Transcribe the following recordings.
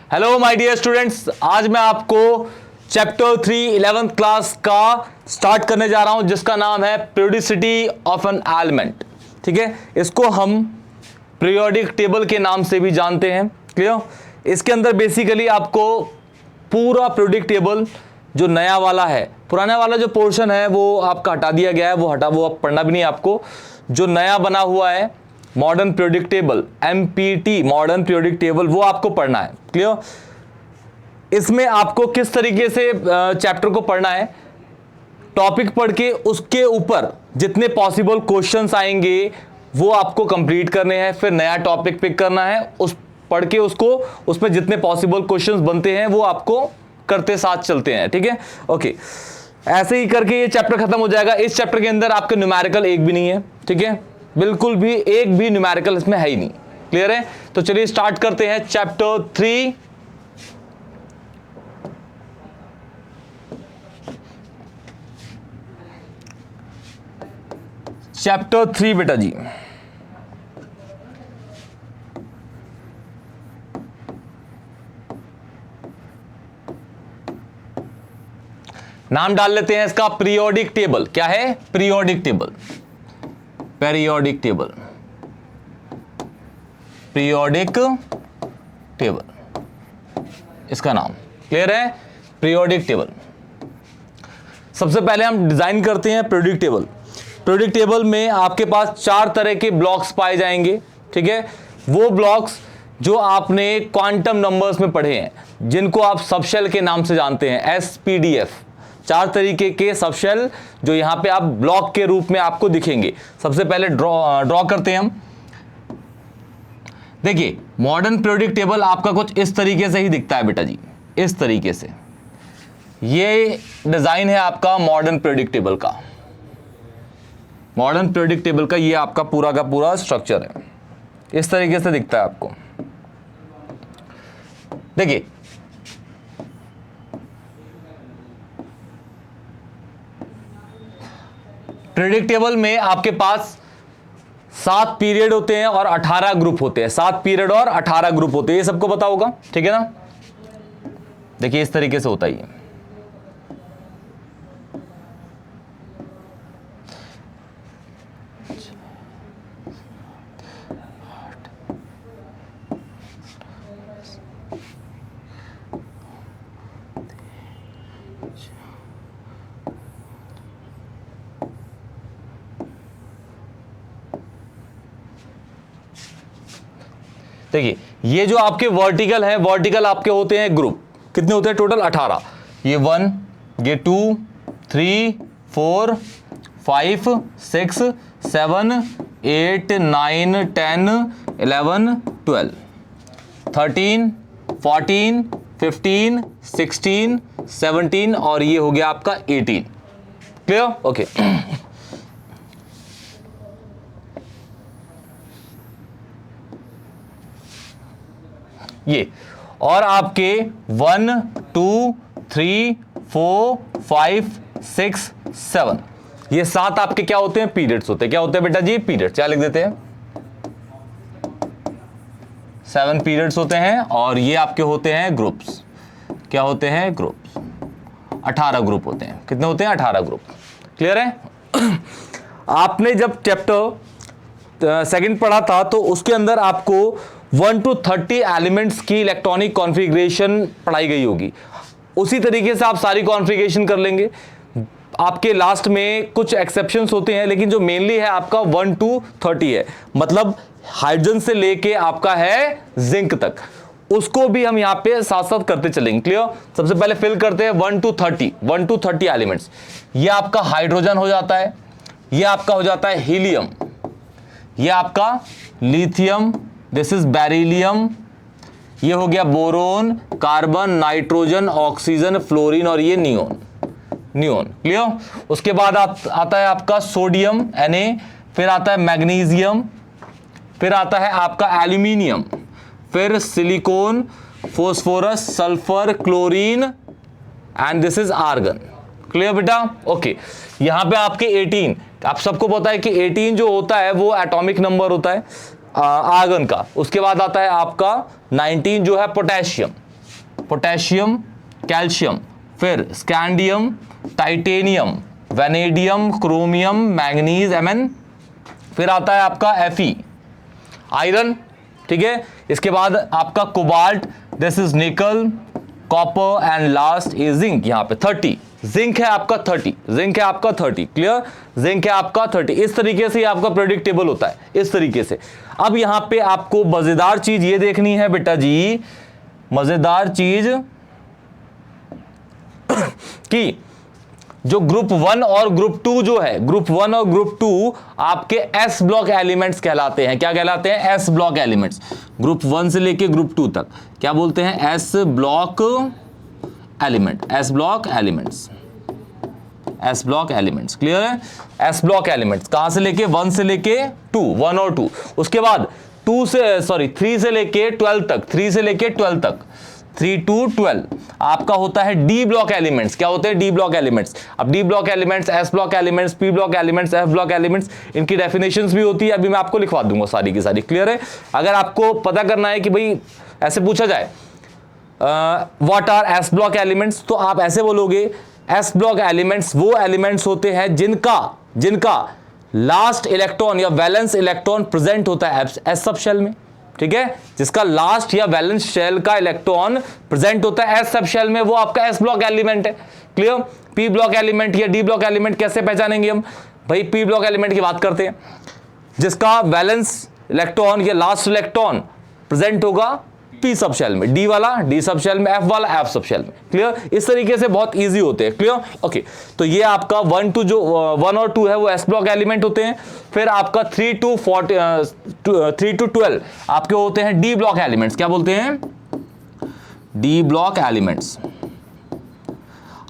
Hello my dear students, आज मैं आपको चैप्टर 3 11th क्लास का स्टार्ट करने जा रहा हूं जिसका नाम है पीरियोडिसिटी ऑफ एन एलिमेंट। ठीक है, इसको हम पीरियोडिक टेबल के नाम से भी जानते हैं। क्लियर? इसके अंदर बेसिकली आपको पूरा पीरियोडिक टेबल जो नया वाला है, पुराना वाला जो पोर्शन है वो आपका हटा दिया गया है, वो अब पढ़ना भी नहीं आपको। जो नया बना हुआ है modern periodic table, MPT modern periodic table, वो आपको पढ़ना है। क्लियर? इसमें आपको किस तरीके से चैप्टर को पढ़ना है, टॉपिक पढ़ के उसके ऊपर जितने पॉसिबल क्वेश्चंस आएंगे वो आपको कंप्लीट करने हैं, फिर नया टॉपिक पिक करना है, उस पढ़ के उसको उसमें जितने पॉसिबल क्वेश्चंस बनते हैं वो आपको करते साथ चलते हैं। ठीक है, ओके। ऐसे ही करके ये चैप्टर खत्म हो जाएगा। इस चैप्टर के अंदर आपके न्यूमेरिकल एक भी नहीं है। ठीक है, बिल्कुल भी एक भी न्यूमेरिकल इसमें है ही नहीं। क्लियर है? तो चलिए स्टार्ट करते हैं चैप्टर 3। चैप्टर 3 बेटा जी, नाम डाल लेते हैं इसका पीरियोडिक टेबल। क्या है? Periodic table, periodic table, periodic table इसका नाम। क्लियर है? Periodic table. सबसे पहले हम डिजाइन करते हैं पीरियोडिक टेबल। पीरियोडिक टेबल में आपके पास 4 तरह के ब्लॉक्स पाए जाएंगे। ठीक है, वो ब्लॉक्स जो आपने क्वांटम नंबर्स में पढ़े हैं, जिनको आप सबशेल के नाम से जानते हैं, SPDF। 4 तरीके के सबशेल जो यहां पे आप ब्लॉक के रूप में आपको दिखेंगे। सबसे पहले ड्रॉ करते हैं हम। देखिए, मॉडर्न पीरियोडिक टेबल आपका कुछ इस तरीके से ही दिखता है बेटा जी, इस तरीके से। ये डिजाइन है आपका मॉडर्न पीरियोडिक टेबल का। मॉडर्न पीरियोडिक टेबल का ये आपका पूरा का पूरा स्ट्रक्चर है, इस तरीके से दिखता है आपको। देखिए, पीरियोडिक टेबल में आपके पास 7 पीरियड होते हैं और 18 ग्रुप होते हैं। 7 पीरियड और 18 ग्रुप होते हैं, ये सबको पता होगा। ठीक है ना? देखिए, इस तरीके से होता ही है। देखिए, ये जो आपके वर्टिकल है, वर्टिकल आपके होते हैं ग्रुप। कितने होते हैं टोटल? 18। ये 1, ये 2, 3, 4, 5, 6, 7, 8, 9, 10, 11, 12, 13, 14, 15, 16, 17 और ये हो गया आपका 18। क्लियर? ओके। ये और आपके 1, 2, 3, 4, 5, 6, 7, ये 7 आपके क्या होते हैं? पीरियड्स होते हैं। क्या होते हैं बेटा जी? पीरियड्स। क्या लिख देते हैं? 7 पीरियड्स होते हैं और ये आपके होते हैं ग्रुप्स। क्या होते हैं? ग्रुप्स। 18 ग्रुप होते हैं। कितने होते हैं? 18 ग्रुप। क्लियर है? आपने जब चैप्टर 2 पढ़ा था तो उसके अंदर आपको 1 to 30 एलिमेंट्स की इलेक्ट्रॉनिक कॉन्फ़िगरेशन पढ़ाई गई होगी। उसी तरीके से आप सारी कॉन्फ़िगरेशन कर लेंगे। आपके लास्ट में कुछ एक्सेप्शंस होते हैं, लेकिन जो मेनली है आपका 1 to 30 है। मतलब हाइड्रोजन से लेके आपका है जिंक तक, उसको भी हम यहां पे साथ साथ करते चलेंगे। क्लियर? सबसे पहले फिल करते हैं 1 to 30 एलिमेंट्स। ये आपका हाइड्रोजन हो जाता है, ये आपका हो जाता है हीलियम, ये आपका लिथियम, दिस इज बेरिलियम, ये हो गया boron, carbon, nitrogen, oxygen, fluorine और ये नियोन। क्लियर? उसके बाद आता है आपका सोडियम Na, फिर आता है मैग्नीशियम, फिर आता है आपका एल्यूमिनियम, फिर silicon, phosphorus, sulphur, chlorine and this is argon. Clear बेटा? ओके। यहां पे आपके 18, आप सबको पता है कि 18 जो होता है वो एटॉमिक नंबर होता है आर्गन का। उसके बाद आता है आपका 19 जो है पोटेशियम। पोटेशियम, कैल्शियम, फिर scandium, titanium, vanadium, chromium, manganese, Mn, फिर आता है आपका Fe, आयरन, ठीक है। इसके बाद आपका कोबाल्ट, दिस इज निकल, copper and last is zinc. यहां पे 30 जिंक है आपका, 30 जिंक है आपका, 30 क्लियर, जिंक है आपका 30। इस तरीके से आपका प्रेडिक्टेबल होता है, इस तरीके से। अब यहां पे आपको मजेदार चीज ये देखनी है बेटा जी, मजेदार चीज कि जो ग्रुप 1 और ग्रुप 2 जो है, ग्रुप 1 और ग्रुप 2 आपके एस ब्लॉक एलिमेंट्स कहलाते हैं। क्या कहलाते हैं? S block elements. ग्रुप 1 से लेके ग्रुप 2 तक क्या बोलते हैं? S block element, S block elements, S block elements, clear है? एस ब्लॉक एलिमेंट्स कहां से लेके? 1 से लेके 2, 1 और 2। उसके बाद 3 से लेके 12 तक, 3 से लेके 12 तक, 3 to 12 आपका होता है डी ब्लॉक एलिमेंट्स। क्या होते हैं? D block elements. अब D block elements, S block elements, P block elements, F block elements, इनकी डेफिनेशंस भी होती है, अभी मैं आपको लिखवा दूंगा सारी की सारी, क्लियर है? अगर आपको पता करना है कि भाई ऐसे पूछा जाए what R S block elements, तो आप ऐसे बोलोगे एस ब्लॉक एलिमेंट्स वो एलिमेंट्स होते हैं जिनका लास्ट इलेक्ट्रॉन या वैलेंस इलेक्ट्रॉन प्रेजेंट होता है एस सब शेल में, ठीक है? जिसका लास्ट या वैलेंस शेल का इलेक्ट्रॉन प्रेजेंट होता है एस सब शेल में, वो आपका एस ब्लॉक एलिमेंट है, क्लियर? पी ब्लॉक एलिमेंट या डी ब्लॉक एलिमेंट कैसे पहचानेंगे हम? भाई पी ब्लॉक एलिमेंट की बात करते हैं, जिसका वैलेंस इलेक्ट्रॉन या लास्ट इलेक्ट्रॉन प्रेजेंट होगा पी सब शेल में, डी वाला डी सब शेल में, एफ वाला एफ सब शेल में, क्लियर? इस तरीके से बहुत इजी होते हैं, क्लियर? ओके, तो ये आपका 1 to जो 1 और 2 है वो एस ब्लॉक एलिमेंट होते हैं। फिर आपका 3 to 12 आपके होते हैं डी ब्लॉक एलिमेंट्स। क्या बोलते हैं? D block elements.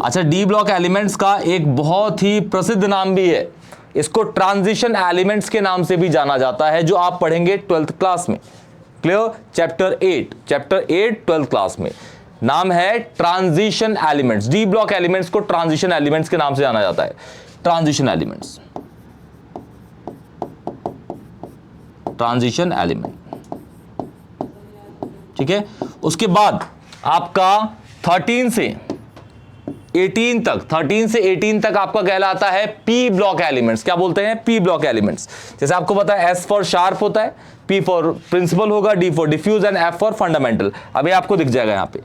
अच्छा, डी ब्लॉक एलिमेंट्स का एक बहुत ही प्रसिद्ध नाम भी है, इसको ट्रांजिशन एलिमेंट्स के नाम से भी जाना जाता है, जो आप पढ़ेंगे 12th क्लास में, क्लियर? चैप्टर 8 12th क्लास में नाम है transition elements. D block elements को ट्रांजिशन एलिमेंट्स के नाम से जाना जाता है, ट्रांजिशन एलिमेंट्स, ट्रांजिशन एलिमेंट, ठीक है? उसके बाद आपका 13 से 18 तक आपका कहलाता है पी ब्लॉक एलिमेंट्स। क्या बोलते हैं? P block elements. जैसे आपको पता है एस फॉर शार्प होता है, पी फॉर प्रिंसिपल होगा, D for diffuse and F for fundamental. अभी आपको दिख जाएगा यहां पे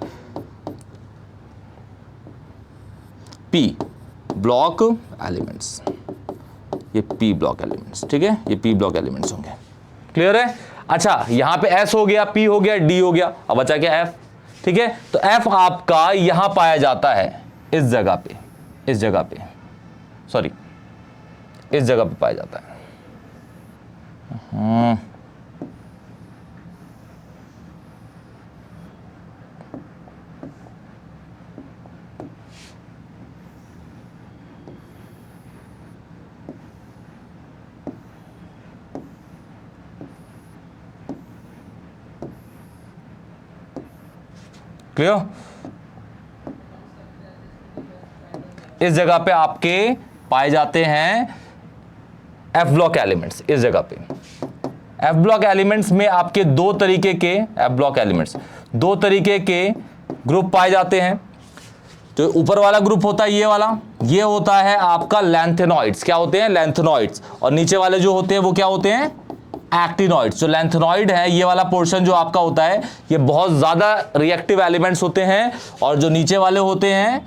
पी ब्लॉक एलिमेंट्स, ये पी ब्लॉक एलिमेंट्स, ठीक है? ये पी ब्लॉक एलिमेंट्स होंगे, क्लियर है? अच्छा, यहां पे एस हो गया, पी हो गया, डी हो गया, अब बचा क्या? एफ, ठीक है? तो एफ आपका यहां पाया जाता है, इस जगह पे पाया जाता है। क्लियर? इस जगह पे आपके पाए जाते हैं एफ ब्लॉक एलिमेंट्स। इस जगह पे एफ ब्लॉक एलिमेंट्स में आपके दो तरीके के ग्रुप पाए जाते हैं। तो ऊपर वाला ग्रुप होता है ये होता है आपका लैंथेनॉइड्स। क्या होते हैं? लैंथेनॉइड्स। और नीचे वाले जो होते हैं वो क्या होते हैं? एक्टिनॉइड्स। जो लैंथेनॉइड है, ये वाला पोर्शन जो आपका होता है, ये बहुत ज्यादा रिएक्टिव एलिमेंट्स होते हैं। और जो नीचे वाले होते हैं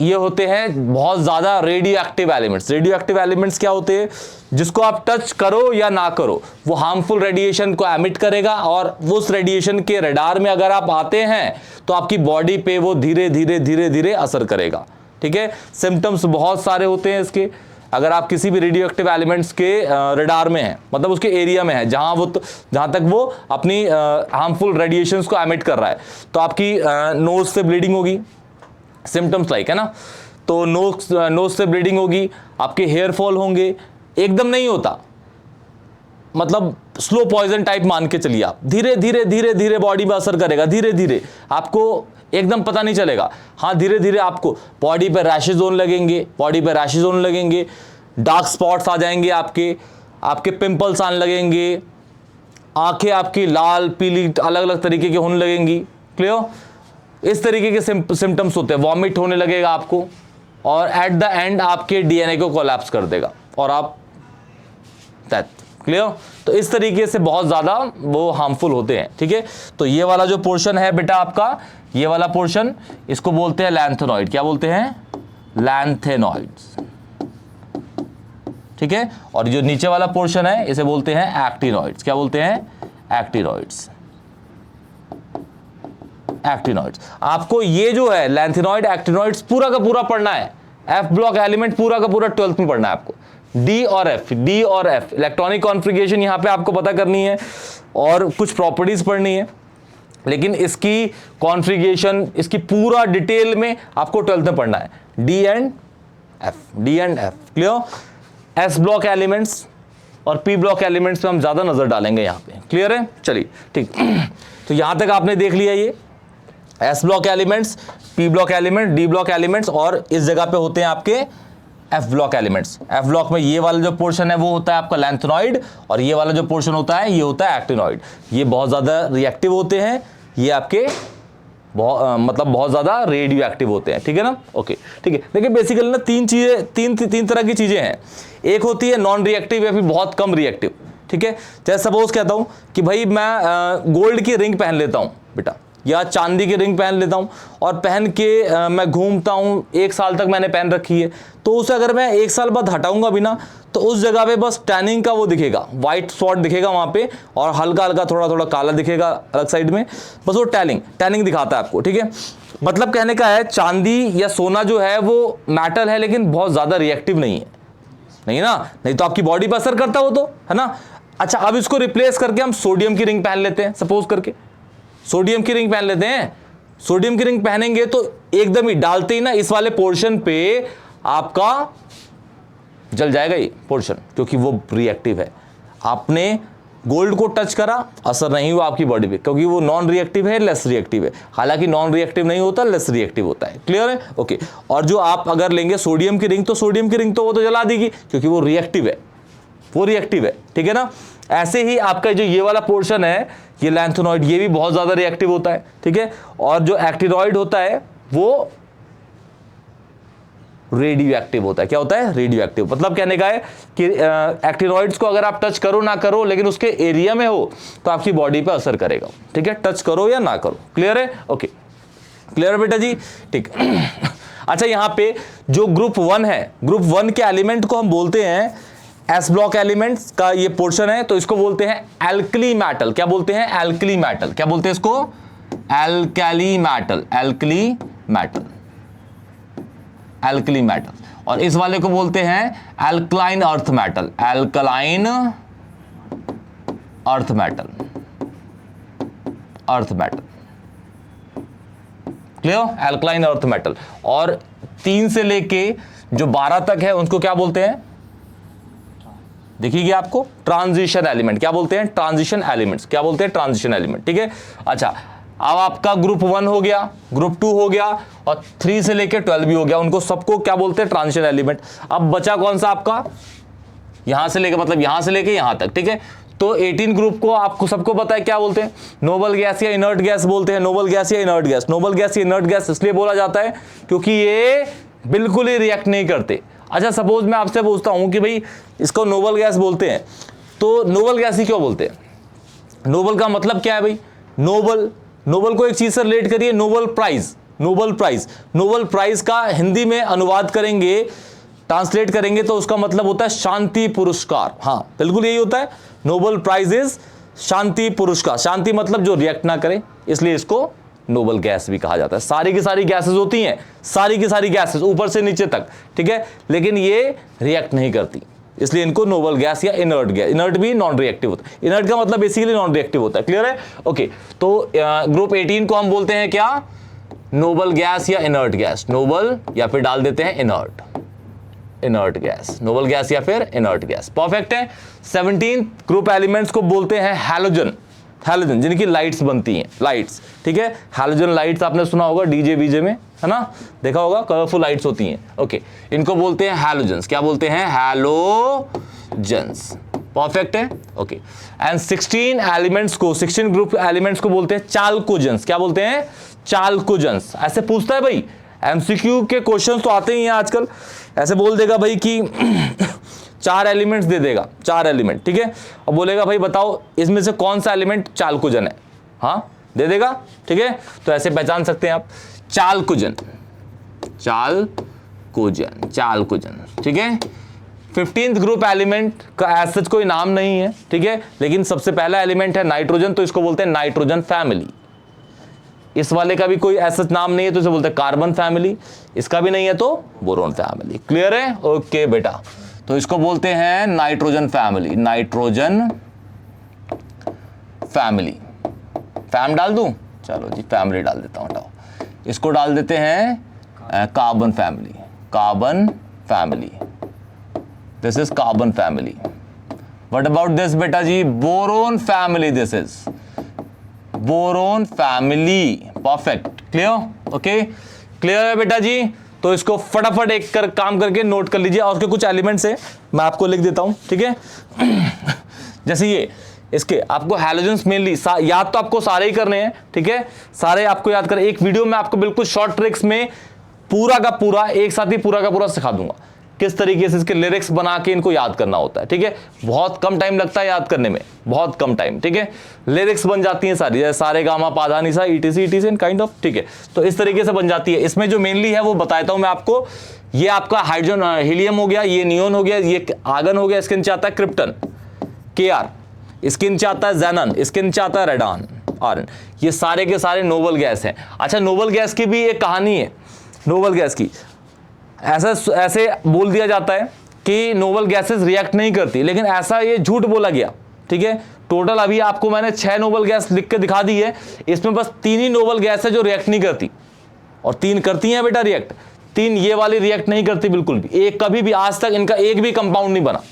ये होते हैं बहुत ज्यादा radio active elements. Radio active elements क्या होते हैं? जिसको आप टच करो या ना करो, वो हार्मफुल रेडिएशन को एमिट करेगा, और उस रेडिएशन के रडार में अगर आप आते हैं तो आपकी बॉडी पे वो धीरे धीरे असर करेगा, ठीक है? सिम्टम्स बहुत सारे होते हैं इसके। अगर आप किसी भी रेडियो एक्टिव एलिमेंट्स के रडार में हैं, मतलब उसके एरिया में है जहां तक वो अपनी हार्मफुल रेडिएशंस को एमिट कर रहा है, तो आपकी नोज से ब्लीडिंग होगी, सिम्टम्स लाइक, है ना? तो नोज से ब्लीडिंग होगी, आपके हेयर फॉल होंगे। एकदम नहीं होता, मतलब स्लो पॉइजन टाइप मान के चलिए आप। धीरे धीरे बॉडी में असर करेगा, धीरे धीरे, आपको एकदम पता नहीं चलेगा। हाँ, धीरे धीरे आपको बॉडी पे रैशेज होने लगेंगे, डार्क स्पॉट्स आ जाएंगे, आपके पिंपल्स आने लगेंगे, आंखें आपकी लाल पीली अलग अलग तरीके की होने लगेंगी, क्लियर? इस तरीके के सिम्टम्स होते हैं, वॉमिट होने लगेगा आपको, और एट द एंड आपके डीएनए को कोलैप्स कर देगा और आप डेथ। क्लियर? तो इस तरीके से बहुत ज्यादा वो हार्मफुल होते हैं। ठीक है, तो ये वाला जो पोर्शन है बेटा आपका, ये वाला पोर्शन, इसको बोलते हैं लैंथेनॉइड। क्या बोलते हैं? लैंथेनॉइड्स। ठीक है, और जो नीचे वाला पोर्शन है इसे बोलते हैं एक्टिनॉइड्स। क्या बोलते हैं? एक्टिनॉइड्स। एक्टिनॉइड्स। आपको ये जो है लैंथेनॉइड, एक्टिनॉइड्स पूरा का पूरा पढ़ना है। एफ ब्लॉक एलिमेंट पूरा का पूरा 12th में पढ़ना है आपको। डी और एफ, डी और एफ, इलेक्ट्रॉनिक कॉन्फ़िगरेशन यहां पे आपको पता करनी है और कुछ प्रॉपर्टीज पढ़नी है, लेकिन इसकी कॉन्फ़िगरेशन, इसकी पूरा डिटेल में आपको 12th में पढ़ना है। D and F, D and F. Clear? S block elements और पी ब्लॉक एलिमेंट्स पे हम ज्यादा नजर डालेंगे यहाँ पे। क्लियर है? चलिए ठीक। तो यहां तक आपने देख लिया ये S block elements, P block element, D block elements, और इस जगह पे होते हैं आपके F block elements. F block में ये वाला जो पोर्शन है वो होता है आपका लैंथेनॉइड, और ये वाला जो पोर्शन होता है ये होता है एक्टिनॉइड। ये बहुत ज्यादा रिएक्टिव होते हैं, ये आपके बहुत ज्यादा रेडियो एक्टिव होते हैं। ठीक है ना? ओके, ठीक है। देखिए बेसिकली ना तीन तरह की चीजें हैं। एक होती है नॉन रिएक्टिव या फिर बहुत कम रिएक्टिव। ठीक है, जैसे सपोज कहता हूं कि भाई मैं गोल्ड की रिंग पहन लेता हूं बेटा, या चांदी की रिंग पहन लेता हूं, और पहन के मैं घूमता हूं, 1 साल तक मैंने पहन रखी है, तो उसे अगर मैं 1 साल बाद हटाऊंगा भी ना, तो उस जगह पे बस टैनिंग का वो दिखेगा, व्हाइट स्पॉट दिखेगा वहां पे, और हल्का हल्का थोड़ा थोड़ा काला दिखेगा अलग साइड में, बस वो टैनिंग दिखाता है आपको। ठीक है, मतलब कहने का है चांदी या सोना जो है वो मेटल है, लेकिन बहुत ज्यादा रिएक्टिव नहीं है, नहीं ना, नहीं तो आपकी बॉडी पर असर करता हो तो, है ना। अच्छा, अब इसको रिप्लेस करके हम सोडियम की रिंग पहन लेते हैं, सपोज करके सोडियम की रिंग पहन लेते हैं। सोडियम की रिंग पहनेंगे तो एकदम ही डालते ही ना इस वाले पोर्शन पे आपका जल जाएगा ये पोर्शन, क्योंकि वो रिएक्टिव है। आपने गोल्ड को टच करा, असर नहीं हुआ आपकी बॉडी पे, क्योंकि वो नॉन रिएक्टिव है, लेस रिएक्टिव है। हालांकि नॉन रिएक्टिव नहीं होता, लेस रिएक्टिव होता है। क्लियर है? ओके। और जो आप अगर लेंगे सोडियम की रिंग, तो सोडियम की रिंग तो वो तो जला देगी, क्योंकि वो रिएक्टिव है, वो रिएक्टिव है। ठीक है ना? ऐसे ही आपका जो ये वाला पोर्शन है, ये लैंथेनॉइड, ये भी बहुत ज्यादा रिएक्टिव होता है। ठीक है, और जो एक्टिनॉइड होता है वो रेडियो एक्टिव होता है। क्या होता है? Radio active. मतलब कहने का है कि एक्टिनॉइड्स को अगर आप टच करो ना करो, लेकिन उसके एरिया में हो तो आपकी बॉडी पे असर करेगा। ठीक है, टच करो या ना करो। क्लियर है? ओके, क्लियर है बेटा जी? ठीक। अच्छा, यहां पे जो ग्रुप 1 है, ग्रुप 1 के एलिमेंट को हम बोलते हैं एस ब्लॉक एलिमेंट्स का ये पोर्शन है, तो इसको बोलते हैं एल्कली मेटल। क्या बोलते हैं? Alkali metal. क्या बोलते हैं इसको? Alkali metal, alkali metal, alkali metal. और इस वाले को बोलते हैं alkaline earth metal, alkaline earth metal, earth metal. Clear? Alkaline earth metal. और 3 से लेके जो 12 तक है उनको क्या बोलते हैं? देखिए आपको ट्रांजिशन एलिमेंट। क्या बोलते हैं? Transition elements. क्या बोलते हैं? Transition element. ठीक है, अच्छा, अब आपका ग्रुप 1 हो गया, ग्रुप 2 हो गया, और 3 से लेकर 12 भी हो गया। उनको सबको क्या बोलते हैं? Transition element. अब बचा कौन सा आपका? यहां से लेकर, मतलब यहां से लेकर यहां तक। ठीक है, तो 18 ग्रुप को आपको सबको पता है क्या बोलते हैं? नोबल गैस या इनर्ट गैस बोलते हैं। नोबल गैस या इनर्ट गैस। नोबल गैस या इनर्ट गैस इसलिए बोला जाता है क्योंकि ये बिल्कुल ही रिएक्ट नहीं करते। अच्छा, सपोज मैं आपसे पूछता हूं कि भाई इसको नोबल गैस बोलते हैं, तो नोबल गैस ही क्यों बोलते हैं? नोबल का मतलब क्या है भाई? नोबल को एक चीज से रिलेट करिए, Nobel prize. Nobel prize, Nobel prize का हिंदी में अनुवाद करेंगे, ट्रांसलेट करेंगे तो उसका मतलब होता है शांति पुरस्कार। हाँ, बिल्कुल यही होता है। नोबल प्राइज इज शांति पुरस्कार। शांति मतलब जो रिएक्ट ना करे, इसलिए इसको नोबल गैस भी कहा जाता है। सारी की सारी गैसेस होती हैं, सारी की सारी गैसेस ऊपर से नीचे तक, ठीक है, लेकिन ये रिएक्ट नहीं करती, इसलिए इनको नोबल गैस या इनर्ट गैस। इनर्ट भी नॉन रिएक्टिव होता है। इनर्ट का मतलब बेसिकली नॉन रिएक्टिव होता है। क्लियर है? ओके, तो ग्रुप 18 को हम बोलते हैं क्या? नोबल गैस या इनर्ट गैस। नोबल या फिर डाल देते हैं inert, inert gas. Noble gas या फिर इनर्ट गैस। परफेक्ट है। 17 ग्रुप एलिमेंट्स को बोलते हैं हैलोजन। हैलोजन जिनकी लाइट्स बनती हैं, लाइट्स। ठीक है, हैलोजन लाइट्स आपने सुना होगा डीजे बीजे में, है ना, देखा होगा, कलरफुल लाइट्स होती हैं। ओके, इनको बोलते हैं हैलोजन्स। क्या बोलते हैं? हैलोजन्स। परफेक्ट है। ओके, एंड 16 एलिमेंट्स को, 16 ग्रुप एलिमेंट्स को बोलते हैं चाल्कोजेंस। क्या बोलते हैं? चालकुजन्स, ऐसे पूछता है भाई, एमसीक्यू के क्वेश्चंस तो आते ही हैं आजकल। ऐसे बोल देगा भाई कि 4 एलिमेंट्स दे देगा, 4 एलिमेंट, ठीक है, और बोलेगा भाई बताओ इसमें से कौन सा एलिमेंट चालकुजन है, हाँ दे देगा, ठीक है। तो ऐसे पहचान सकते हैं आप, चालकुजन, चालकुजन, चालकुजन, ठीक है। 15th ग्रुप एलिमेंट का एज सच कोई नाम नहीं है, ठीक है, लेकिन सबसे पहला एलिमेंट है नाइट्रोजन, तो इसको बोलते हैं नाइट्रोजन फैमिली। इस वाले का भी कोई ऐसा नाम नहीं है तो इसे बोलते हैं कार्बन फैमिली, इसका भी नहीं है तो बोरोन फैमिली। क्लियर है? ओके बेटा, तो इसको बोलते हैं nitrogen family, nitrogen family. Fam डाल दूं? चलो जी फैमिली डाल देता हूं, हटाओ। इसको डाल देते हैं carbon family, carbon family, this is carbon family. What about this बेटा जी? Boron family, this is boron family. Perfect, clear? Okay, clear है बेटा जी? तो इसको फटाफट एक काम करके नोट कर लीजिए, और उसके कुछ एलिमेंट्स है मैं आपको लिख देता हूं, ठीक है। जैसे ये इसके आपको हैलोजेंस मेनली याद तो आपको सारे ही करने हैं, ठीक है, सारे आपको याद करें। एक वीडियो में आपको बिल्कुल शॉर्ट ट्रिक्स में पूरा का पूरा एक साथ ही पूरा का पूरा सिखा दूंगा किस तरीके से इसके लिरिक्स बना के इनको याद करना होता है, ठीक है। बहुत कम टाइम लगता है याद करने में, बहुत कम टाइम, ठीक है। लिरिक्स बन जाती हैं सारी, जैसे सारे गामा पाधा निसा ईटीसी ईटीसी काइंड ऑफ, ठीक है। तो इस तरीके से बन जाती है। इसमें जो मेनली है वो बताता हूं मैं आपको। ये आपका हाइड्रोजन हीलियम हो गया, ये नियोन हो गया, ये आर्गन हो गया, इसके नीचे आता है क्रिप्टन Kr, इसके नीचे आता है ज़ेनन, इसके नीचे आता है रेडॉन आर्गन। ये सारे के सारे नोबल गैस हैं। अच्छा, नोबल गैस की भी एक कहानी है, नोबल गैस की। ऐसे बोल दिया जाता है कि नोबल गैसेस रिएक्ट नहीं करती, लेकिन ऐसा ये झूठ बोला गया, ठीक है। टोटल अभी आपको मैंने 6 नोबल गैस लिख के दिखा दी है, इसमें बस 3 ही नोबल गैस है जो रिएक्ट नहीं करती, और 3 करती हैं बेटा रिएक्ट, 3 ये वाली रिएक्ट नहीं करती बिल्कुल भी। एक कभी भी आज तक इनका एक भी कंपाउंड नहीं बना,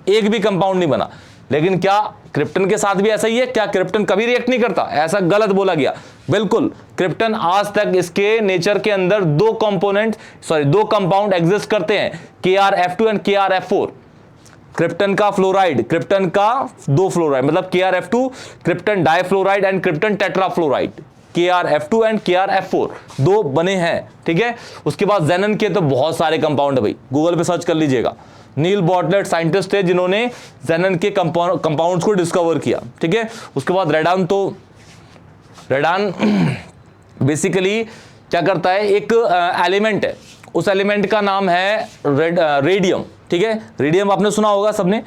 एक भी कंपाउंड नहीं बना। लेकिन क्या क्रिप्टन के साथ भी ऐसा ही है? क्या क्रिप्टन कभी रिएक्ट नहीं करता? ऐसा गलत बोला गया, बिल्कुल। क्रिप्टन आज तक इसके नेचर के अंदर 2 कंपाउंड एग्जिस्ट करते हैं, KrF2 एंड KrF4। क्रिप्टन का फ्लोराइड, क्रिप्टन का 2 फ्लोराइड, मतलब KrF2, krypton difluoride and krypton tetrafluoride, KrF2 and KrF4 2 बने हैं, ठीक है। उसके बाद ज़ेनन के तो बहुत सारे कंपाउंड है भाई, गूगल पे सर्च कर लीजिएगा। नील बॉटलेट साइंटिस्ट थे जिन्होंने ज़ेनन के कंपाउंड्स को डिस्कवर किया, ठीक है। उसके बाद रेडॉन, तो रेडॉन बेसिकली क्या करता है, एक एलिमेंट है, उस एलिमेंट का नाम है रेडियम, ठीक है। रेडियम आपने सुना होगा सबने,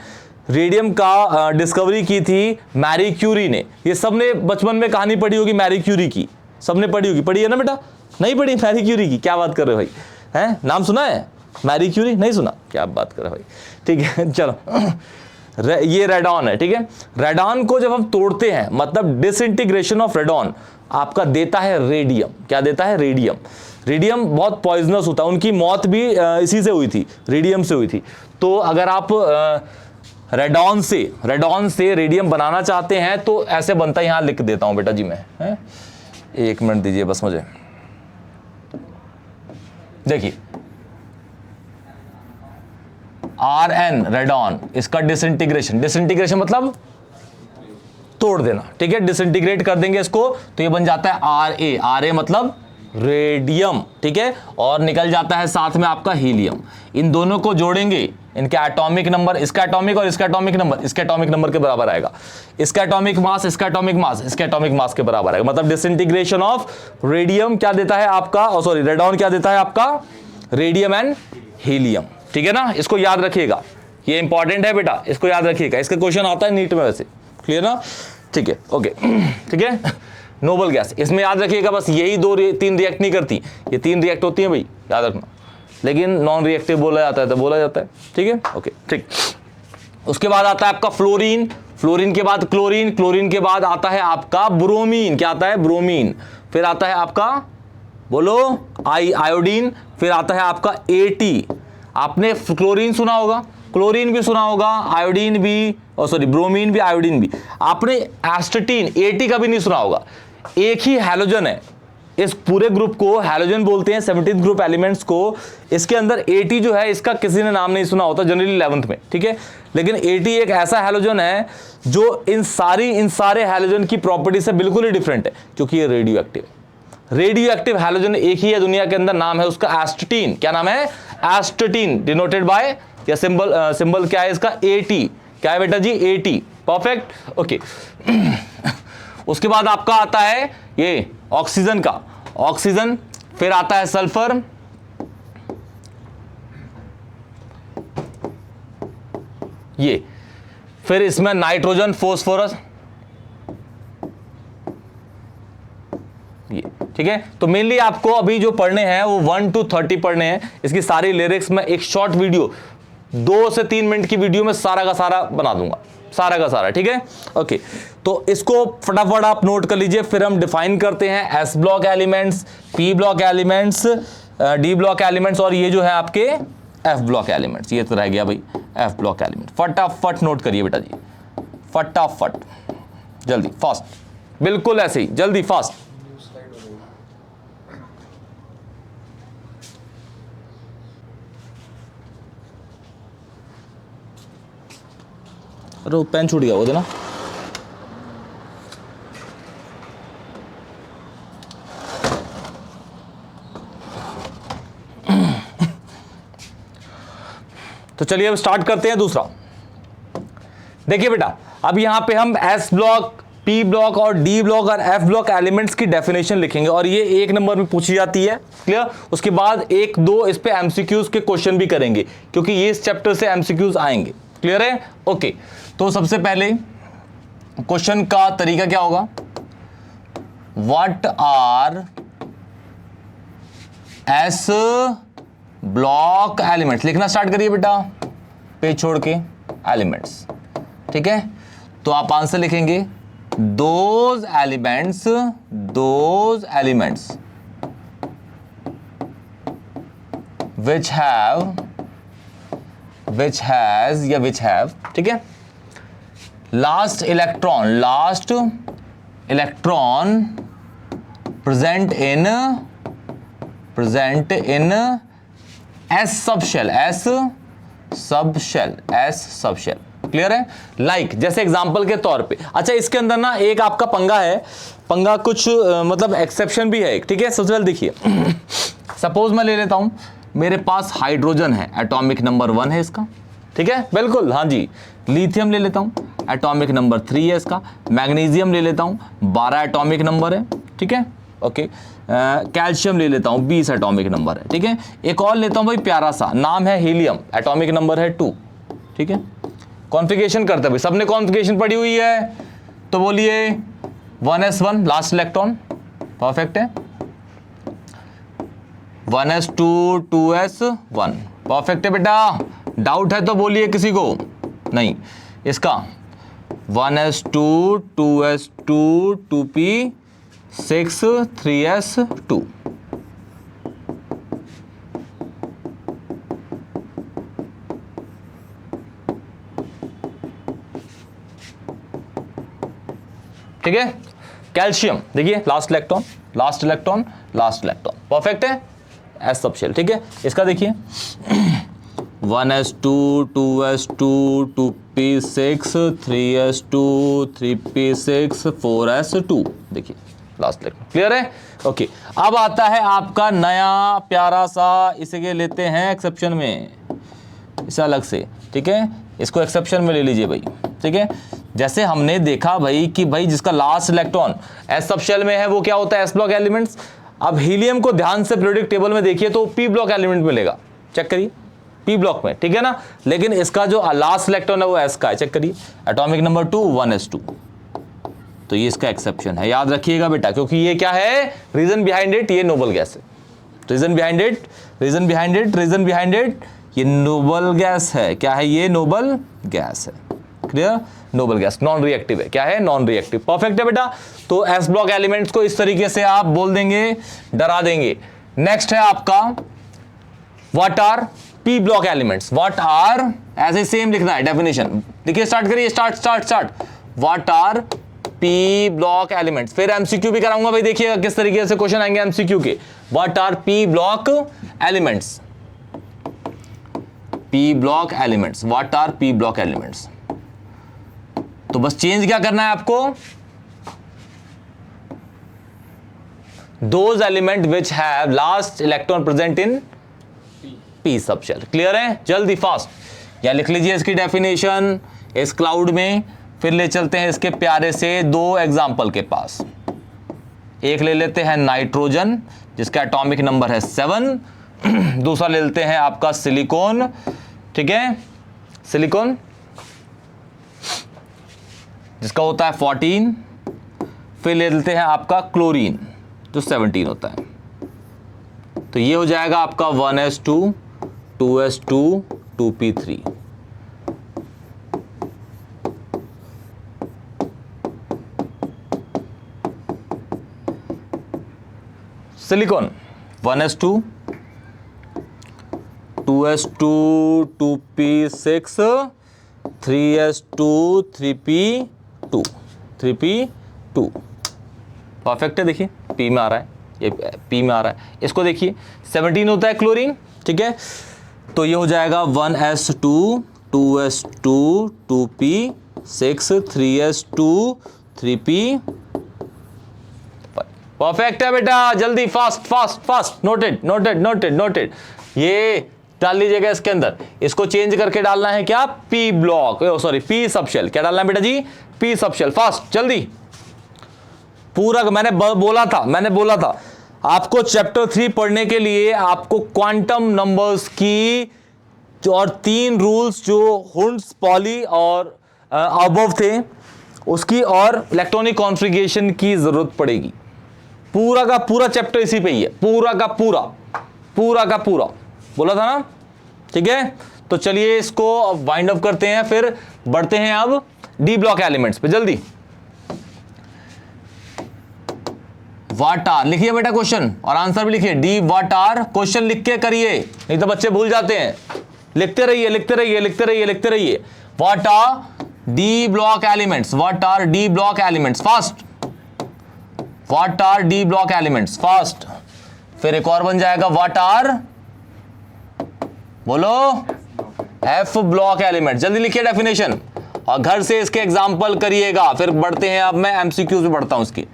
रेडियम का डिस्कवरी की थी मैरी क्यूरी ने। ये सबने बचपन में कहानी पढ़ी होगी मैरी क्यूरी की, सबने पढ़ी होगी, पढ़ी है ना बेटा? नहीं पढ़ी मैरी क्यूरी की? क्या बात कर रहे हो भाई, हैं? नाम सुना है मैरी क्यूरी? नहीं सुना? क्या बात कर रहे हो भाई, ठीक है। चलो, ये रेडॉन है, ठीक है। रेडॉन को जब हम तोड़ते हैं, मतलब डिसइंटीग्रेशन ऑफ रेडॉन आपका देता है रेडियम। क्या देता है? रेडियम। रेडियम बहुत पॉइजनस होता है, उनकी मौत भी इसी से हुई थी, रेडियम से हुई थी। तो अगर आप रेडॉन से रेडियम बनाना चाहते हैं तो ऐसे बनता है, यहां लिख देता हूं बेटा जी मैं, है? 1 मिनट दीजिए बस मुझे। देखिए Rn रेडॉन, इसका डिसइंटीग्रेशन मतलब तोड़ देना, ठीक है। डिसइंटीग्रेट कर देंगे इसको तो ये बन जाता है Ra मतलब रेडियम, ठीक है। और निकल जाता है साथ में आपका हीलियम। इन दोनों को जोड़ेंगे, इनके एटॉमिक नंबर, इसका एटॉमिक और इसका एटॉमिक नंबर इसके एटॉमिक नंबर के बराबर आएगा, इसका एटॉमिक मास इसका एटॉमिक मास इसके एटॉमिक मास के बराबर आएगा। मतलब डिसइंटीग्रेशन ऑफ रेडियम क्या देता है आपका, रेडॉन क्या देता है आपका? रेडियम एंड हीलियम, ठीक है ना। इसको याद रखिएगा, ये इंपॉर्टेंट है बेटा, इसको याद रखिएगा, इसका क्वेश्चन आता है नीट में वैसे, क्लियर ना? ठीक है, ओके, ठीक है। नोबल गैस इसमें याद रखिएगा, बस यही 3 रिएक्ट नहीं करती, ये 3 रिएक्ट होती हैं भाई, याद रखना। लेकिन नॉन रिएक्टिव बोला जाता है तो बोला जाता है, ठीक है, ओके, ठीक। उसके बाद आता है आपका फ्लोरीन, फ्लोरीन के बाद क्लोरीन, क्लोरीन के बाद आता है आपका ब्रोमीन। क्या आता है? ब्रोमीन। फिर आता है आपका, बोलो, आयोडीन। फिर आता है आपका AT। आपने क्लोरीन सुना होगा, क्लोरीन भी सुना होगा, आयोडीन भी, ब्रोमीन भी, आयोडीन भी। आपने एस्टेटीन AT का भी नहीं सुना होगा। एक ही हैलोजन है, इस पूरे ग्रुप को हैलोजन बोलते हैं, 17th ग्रुप एलिमेंट्स को। इसके अंदर AT जो है, इसका किसी ने नाम नहीं सुना होता जनरली 11th में, ठीक है। लेकिन AT एक ऐसा हैलोजन है जो इन सारे हैलोजन की प्रॉपर्टी से बिल्कुल ही डिफरेंट है, क्योंकि ये रेडियो एक्टिव है। रेडियो एक्टिव हैलोजन एक ही है दुनिया के अंदर, नाम है उसका एस्टेटीन। क्या नाम है? एस्टेटीन, डिनोटेड बाय, या सिंबल क्या है इसका? AT। क्या है बेटा जी? AT। Perfect, okay. उसके बाद आपका आता है ये ऑक्सीजन का, ऑक्सीजन, फिर आता है सल्फर, ये, फिर इसमें नाइट्रोजन, फोस्फोरस, ये, ठीक है। तो मेनली आपको अभी जो पढ़ने हैं वो 1 to 30 पढ़ने हैं। इसकी सारी लिरिक्स में एक शॉर्ट वीडियो 2 से 3 मिनट की वीडियो में सारा का सारा बना दूंगा, सारा का सारा, ठीक है, ओके। तो इसको फटाफट आप नोट कर लीजिए। फिर हम डिफाइन करते हैं S block elements, P block elements, D block elements, और ये जो है आपके एफ ब्लॉक एलिमेंट्स। ये तो रह गया भाई एफ ब्लॉक एलिमेंट। फटाफट नोट करिए बेटा जी, फटाफट, जल्दी, फास्ट, बिल्कुल ऐसे ही, जल्दी, फास्ट। अरे वो पेन छूट गया वो देना। तो चलिए अब स्टार्ट करते हैं दूसरा। देखिए बेटा, अब यहां पे हम एस ब्लॉक, पी ब्लॉक और डी ब्लॉक और एफ ब्लॉक एलिमेंट्स की डेफिनेशन लिखेंगे, और ये 1 नंबर में पूछी जाती है, क्लियर। उसके बाद 1-2 इस पे एमसीक्यूज के क्वेश्चन भी करेंगे, क्योंकि ये इस चैप्टर से एमसीक्यूज आएंगे, क्लियर है, ओके। तो सबसे पहले क्वेश्चन का तरीका क्या होगा? What R S block elements, लिखना स्टार्ट करिए बेटा, पेज छोड़ के, एलिमेंट्स, ठीक है। तो आप आंसर लिखेंगे दोज एलिमेंट्स which have, ठीक है, last electron present in S subshell, clear है। लाइक जैसे एग्जांपल के तौर पे, अच्छा इसके अंदर ना एक आपका पंगा है, पंगा कुछ मतलब एक्सेप्शन भी है एक, ठीक है। सबसे पहले देखिए, सपोज मैं ले लेता हूं, मेरे पास हाइड्रोजन है, एटॉमिक नंबर 1 है इसका, ठीक है, बिल्कुल, हाँ जी। लिथियम ले लेता हूं, एटॉमिक नंबर 3 है इसका। मैग्नीशियम ले लेता हूं, 12 एटॉमिक नंबर है, ठीक है, ओके। कैल्शियम ले लेता हूं, 20 एटॉमिक नंबर है, ठीक है। एक और लेता हूं भाई प्यारा सा, नाम है हीलियम, एटॉमिक नंबर है 2, ठीक है। कॉन्फ़िगरेशन करते हैं भाई, सबने कॉन्फ़िगरेशन पढ़ी हुई है, तो बोलिए 1s1 लास्ट इलेक्ट्रॉन, परफेक्ट है। 1s2 2s1, परफेक्ट है बेटा। डाउट है तो बोलिए किसी को, नहीं। इसका 1s2 2s2 2p6 3s2, ठीक है। कैल्शियम देखिए, लास्ट इलेक्ट्रॉन, परफेक्ट है, एस सबशेल, ठीक है। इसका देखिए 1s2 2s2 2p6 3s2 3p6 4s2, देखिए लास्ट इलेक्ट्रॉन, क्लियर है, ओके। अब आता है आपका नया प्यारा सा, इसे लेते हैं एक्सेप्शन में, इसे अलग से, ठीक है। इसको एक्सेप्शन में ले लीजिए भाई, ठीक है। जैसे हमने देखा भाई कि भाई जिसका लास्ट इलेक्ट्रॉन एस सबशेल में है वो क्या होता है? S block elements. अब हीलियम को ध्यान से पीरियोडिक टेबल में देखिए तो पी ब्लॉक एलिमेंट मिलेगा, चेक करिए, पी ब्लॉक में, ठीक है ना। लेकिन इसका जो लास्ट इलेक्ट्रॉन है वो एस का है, चेक करिए, एटॉमिक नंबर 2 1s2, तो ये इसका एक्सेप्शन है, याद रखिएगा बेटा, क्योंकि ये क्या है? रीजन बिहाइंड इट, ये नोबल गैस है। रीजन बिहाइंड इट, ये नोबल गैस है। क्या है ये? नोबल गैस है, clear, noble gas, non reactive है। क्या है? नॉन रिएक्टिव, परफेक्ट है बेटा। तो एस ब्लॉक एलिमेंट्स को इस तरीके से आप बोल देंगे, डरा देंगे। नेक्स्ट है आपका what are P block elements, what are, ऐसे सेम लिखना है डेफिनेशन, देखिए स्टार्ट करिए, start. What are P block elements, फिर एमसीक्यू भी कराऊंगा भाई, देखिएगा किस तरीके से क्वेश्चन आएंगे एमसीक्यू के। What are P block elements, what are P block elements. तो बस चेंज क्या करना है आपको? Those element which have last electron present in P sub shell. Clear है? जल्दी फास्ट या लिख लीजिए इसकी डेफिनेशन इस क्लाउड में। फिर ले चलते हैं इसके प्यारे से दो एग्जाम्पल के पास। एक ले लेते हैं नाइट्रोजन जिसका एटॉमिक नंबर है 7। दूसरा ले लेते हैं आपका सिलिकॉन, ठीक है, सिलिकॉन जिसका होता है 14। फिर ले लेते हैं आपका क्लोरीन जो 17 होता है। तो ये हो जाएगा आपका 1s2 2s2 2p3। Silicon 1s2 2s2 2p6 3s2 3p2 3p2। Perfect है, देखिए पी में आ रहा है, ये पी में आ रहा है। इसको देखिए 17 होता है क्लोरीन, ठीक है, तो ये हो जाएगा 1s2 2s2 2p6 3s2 3p। Perfect है बेटा, जल्दी fast fast fast. Noted noted noted noted. ये डाल लीजिएगा इसके अंदर। इसको चेंज करके डालना है क्या? P block, sorry P subshell. क्या डालना है बेटा जी? P subshell. फास्ट जल्दी। पूरा मैंने बोला था आपको चैप्टर 3 पढ़ने के लिए आपको क्वांटम नंबर्स की और 3 रूल्स जो हुंड्स, पॉली और अबव थे उसकी और इलेक्ट्रॉनिक कॉन्फ़िगरेशन की जरूरत पड़ेगी। पूरा का पूरा चैप्टर इसी पे ही है, पूरा का पूरा बोला था ना, ठीक है। तो चलिए इसको वाइंड अप करते हैं, फिर बढ़ते हैं अब डी ब्लॉक एलिमेंट्स पे। जल्दी व्हाट आर लिखिए बेटा क्वेश्चन, और आंसर भी लिखिए। डी व्हाट आर क्वेश्चन लिख के करिए, नहीं तो बच्चे भूल जाते हैं। लिखते रहिए लिखते रहिए लिखते रहिए लिखते रहिए। What R D block elements, what R D block elements, fast. What R D block elements, fast. फिर एक और बन जाएगा व्हाट आर, बोलो, एफ ब्लॉक एलिमेंट। जल्दी लिखिए डेफिनेशन और घर से इसके एग्जांपल करिएगा। फिर बढ़ते हैं, अब मैं एमसीक्यूज में बढ़ता हूं इसकी,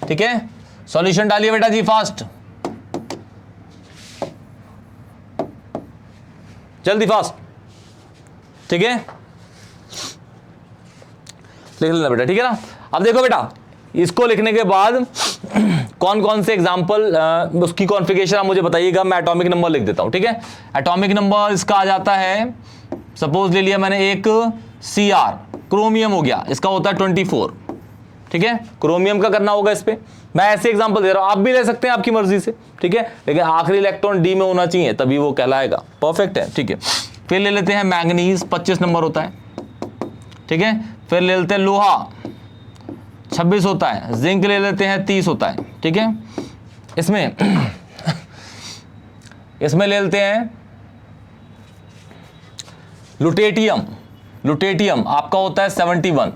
ठीक है। सॉल्यूशन डालिए बेटा जी फास्ट, जल्दी फास्ट, ठीक है। लिख लेना बेटा, ठीक है ना। अब देखो बेटा, इसको लिखने के बाद कौन कौन से एग्जाम्पल उसकी कॉन्फ़िगरेशन आप मुझे बताइएगा। मैं एटॉमिक नंबर लिख देता हूं, ठीक है। एटॉमिक नंबर इसका आ जाता है, सपोज ले लिया मैंने एक Cr, क्रोमियम हो गया, इसका होता है 24, ठीक है। क्रोमियम का करना होगा इस पे, मैं ऐसे एग्जांपल दे रहा हूं, आप भी ले सकते हैं आपकी मर्जी से, ठीक है, लेकिन आखिरी इलेक्ट्रॉन डी में होना चाहिए तभी वो कहलाएगा। परफेक्ट है, ठीक है। फिर ले लेते हैं मैंगनीज, 25 नंबर होता है, ठीक है। फिर ले लेते हैं लोहा, 26 होता है। जिंक ले लेते हैं, 30 होता है, ठीक है। इसमें ले लेते हैं लुटेटियम, लुटेटियम आपका होता है 71,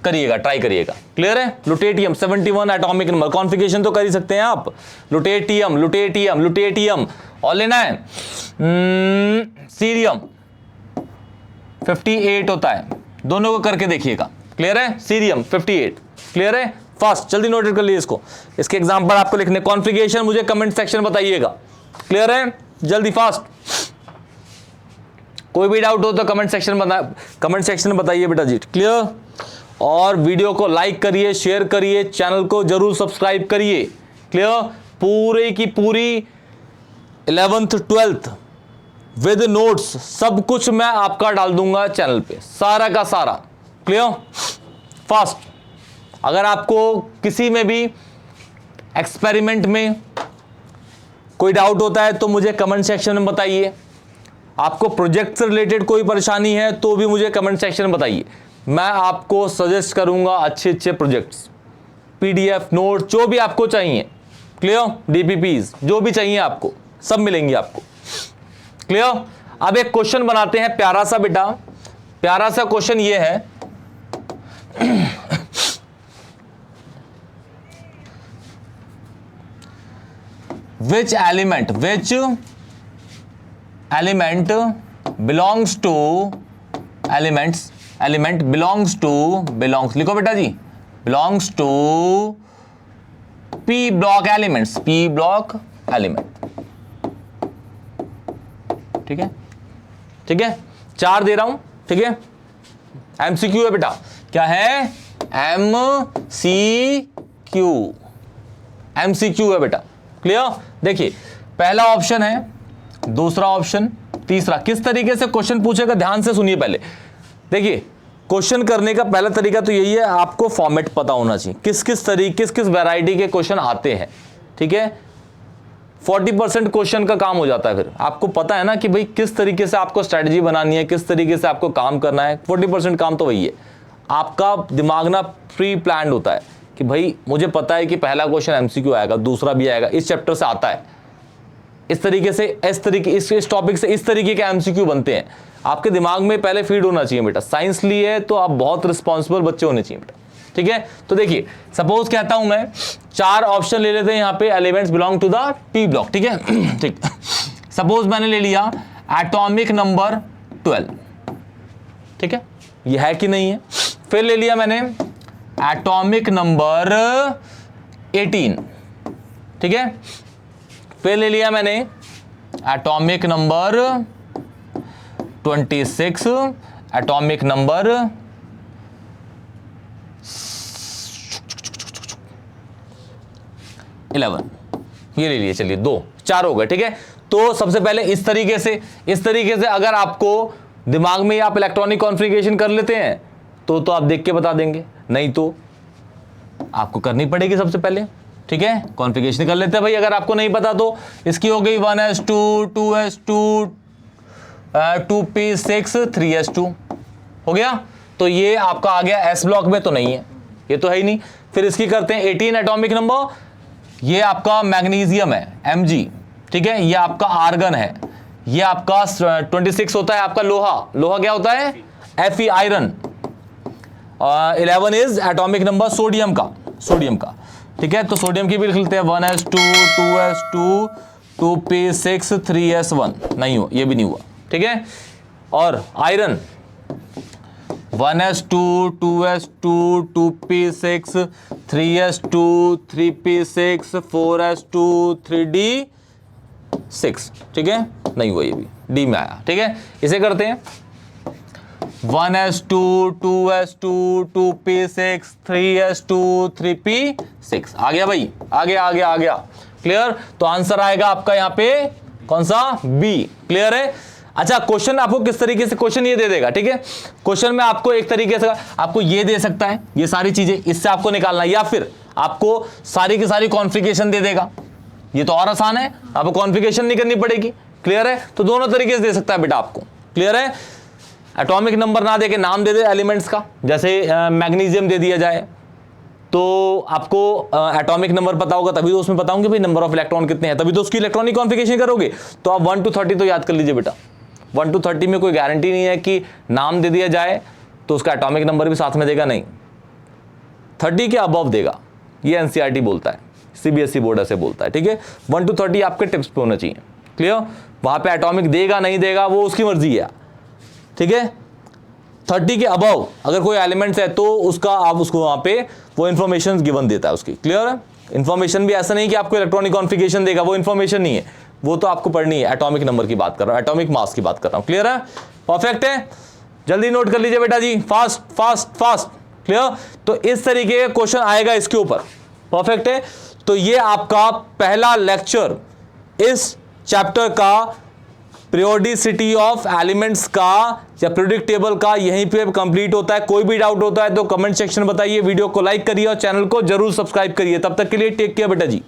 करिएगा, ट्राई करिएगा। क्लियर है? लुटेटियम 71 एटॉमिक नंबर, कॉन्फ़िगरेशन तो कर ही सकते हैं आप। लुटेटियम लुटेटियम लुटेटियम, और लेना है सीरियम, 58 होता है। दोनों को करके देखिएगा। क्लियर है? सीरियम 58, क्लियर है? फास्ट, जल्दी नोट कर लीजिए इसको। इसके एग्जांपल आपको लिखने, कॉन्फ़िगरेशन मुझे कमेंट सेक्शन बताइएगा। क्लियर है? जल्दी फास्ट। कोई भी डाउट हो तो कमेंट सेक्शन में बताइए बेटा जी। क्लियर? और वीडियो को लाइक करिए, शेयर करिए, चैनल को जरूर सब्सक्राइब करिए। क्लियर? पूरे की पूरी 11th 12th विद नोट्स सब कुछ मैं आपका डाल दूंगा चैनल पे, सारा का सारा। क्लियर? फास्ट। अगर आपको किसी में भी एक्सपेरिमेंट में कोई डाउट होता है तो मुझे कमेंट सेक्शन में बताइए। आपको प्रोजेक्ट से रिलेटेड कोई परेशानी है तो भी मुझे कमेंट सेक्शन में बताइए। मैं आपको सजेस्ट करूंगा अच्छे अच्छे प्रोजेक्ट्स, पीडीएफ, नोट, जो भी आपको चाहिए। क्लियर? डीपीपीज, जो भी चाहिए आपको सब मिलेंगे आपको। क्लियर? अब एक क्वेश्चन बनाते हैं प्यारा सा बेटा। प्यारा सा क्वेश्चन ये है, which element belongs to belongs लिखो बेटा जी, belongs to P block elements, P block element, ठीक है, ठीक है, 4 दे रहा हूं, ठीक है। एमसीक्यू है बेटा, क्या है, एमसीक्यू, एमसीक्यू है बेटा, क्लियर। देखिए पहला ऑप्शन है, दूसरा ऑप्शन, तीसरा। किस तरीके से क्वेश्चन पूछेगा ध्यान से सुनिए। पहले देखिए क्वेश्चन करने का पहला तरीका तो यही है, आपको फॉर्मेट पता होना चाहिए, किस किस तरीके किस वैरायटी के क्वेश्चन आते हैं, ठीक है। 40% क्वेश्चन का काम हो जाता है। फिर आपको पता है ना कि भाई किस तरीके से आपको स्ट्रेटजी बनानी है, किस तरीके से आपको काम करना है। 40% काम तो वही है, आपका दिमाग ना प्री प्लान्ड होता है कि भाई मुझे पता है कि पहला क्वेश्चन एमसीक्यू आएगा, दूसरा भी आएगा, इस चैप्टर से आता है, इस तरीके से, इस टॉपिक से इस तरीके के एमसीक्यू बनते हैं। आपके दिमाग में पहले फीड होना चाहिए बेटा। साइंस लिए तो आप बहुत रिस्पॉन्सिबल बच्चे होने चाहिए बेटा, ठीक है। तो देखिए सपोज कहता हूं मैं 4 ऑप्शन ले लेते हैं यहां पे, elements belong to the P block, ठीक है। ठीक, सपोज मैंने ले लिया एटॉमिक नंबर 12, ठीक है, ये है कि नहीं है। फिर ले लिया मैंने एटॉमिक नंबर 18, ठीक है। फिर ले लिया मैंने एटॉमिक नंबर 26, एटॉमिक नंबर 11, ये ले लिए। चलिए 2, 4 हो गए, ठीक है। तो सबसे पहले इस तरीके से अगर आपको दिमाग में आप इलेक्ट्रॉनिक कॉन्फ़िगरेशन कर लेते हैं तो आप देख के बता देंगे, नहीं तो आपको करनी पड़ेगी सबसे पहले, ठीक है। कॉन्फ़िगरेशन कर लेते हैं भाई। अगर आपको नहीं पता तो इसकी हो गई 1s2 2s2 2p6 3s2 हो गया। तो ये आपका आ गया एस ब्लॉक में, तो नहीं है, ये तो है ही नहीं। फिर इसकी करते हैं 18 एटॉमिक नंबर, ये आपका मैग्नीशियम है Mg, ठीक है। ये आपका आर्गन है, ये आपका 26 होता है आपका लोहा क्या होता है, Fe iron. 11 is atomic number sodium का, ठीक है। तो सोडियम की भी लिख लेते हैं 1s2 2s2 2p6 3s1, नहीं हुआ, ये भी नहीं हुआ, ठीक है। और iron 1s2 2s2 2p6 3s2 3p6 4s2 3d6, ठीक है, नहीं हुआ, ये भी डी में आया, ठीक है। इसे करते हैं 1s2 2s2 2p6 3s2 3p6, आ गया भाई, आ गया, क्लियर। तो आंसर आएगा आपका यहां पे कौन सा, बी, क्लियर है। अच्छा, क्वेश्चन आपको किस तरीके से क्वेश्चन ये दे देगा, ठीक है। क्वेश्चन में आपको एक तरीके से आपको ये दे सकता है, ये सारी चीजें इससे आपको निकालना है, या फिर आपको सारी की सारी कॉन्फ़िगरेशन दे देगा, ये तो और आसान है, आपको कॉन्फ़िगरेशन नहीं करनी पड़ेगी, क्लियर है। तो दोनों तरीके से दे सकता है बेटा आपको, क्लियर है। एटॉमिक नंबर ना देके नाम दे दे एलिमेंट्स का, जैसे मैग्नीशियम दे दिया जाए तो आपको एटॉमिक नंबर पता होगा, तभी तो उसमें बताऊंगे भाई नंबर ऑफ इलेक्ट्रॉन कितने हैं, तभी तो उसकी इलेक्ट्रॉनिक कॉन्फ़िगरेशन करोगे। तो आप 1 to 30 तो याद कर लीजिए बेटा, 1 to 30 में कोई गारंटी नहीं है कि नाम दे दिया जाए तो उसका एटॉमिक नंबर भी साथ में देगा, नहीं, 30 के अबव देगा, ये एनसीईआरटी बोलता है, सीबीएसई बोर्ड ऐसे बोलता है, ठीक है। 1 to 30 आपके टिप्स पे होना चाहिए, क्लियर। वहां पे एटॉमिक देगा नहीं देगा वो उसकी मर्जी है, ठीक है। 30 के अबव अगर कोई एलिमेंट्स है तो उसका आप उसको वहां पे वो इन्फॉर्मेशन गिवन देता है उसकी, क्लियर है। इन्फॉर्मेशन भी ऐसा नहीं कि आपको इलेक्ट्रॉनिक कॉन्फ़िगरेशन देगा, वो इन्फॉर्मेशन नहीं है, वो तो आपको पढ़नी है। एटॉमिक नंबर की बात कर रहा हूं, एटॉमिक मास की बात कर रहा हूं, क्लियर है, परफेक्ट है। जल्दी नोट कर लीजिए बेटा जी, फास्ट फास्ट फास्ट, क्लियर। तो इस तरीके का क्वेश्चन आएगा इसके ऊपर, परफेक्ट है। तो ये आपका पहला लेक्चर इस चैप्टर का पीरियोडिसिटी ऑफ एलिमेंट्स का या पीरियोडिक टेबल का यहीं पे कंप्लीट होता है। कोई भी डाउट होता है तो कमेंट सेक्शन बताइए, वीडियो को लाइक करिए और चैनल को जरूर सब्सक्राइब करिए। तब तक के लिए टेक केयर बेटा जी।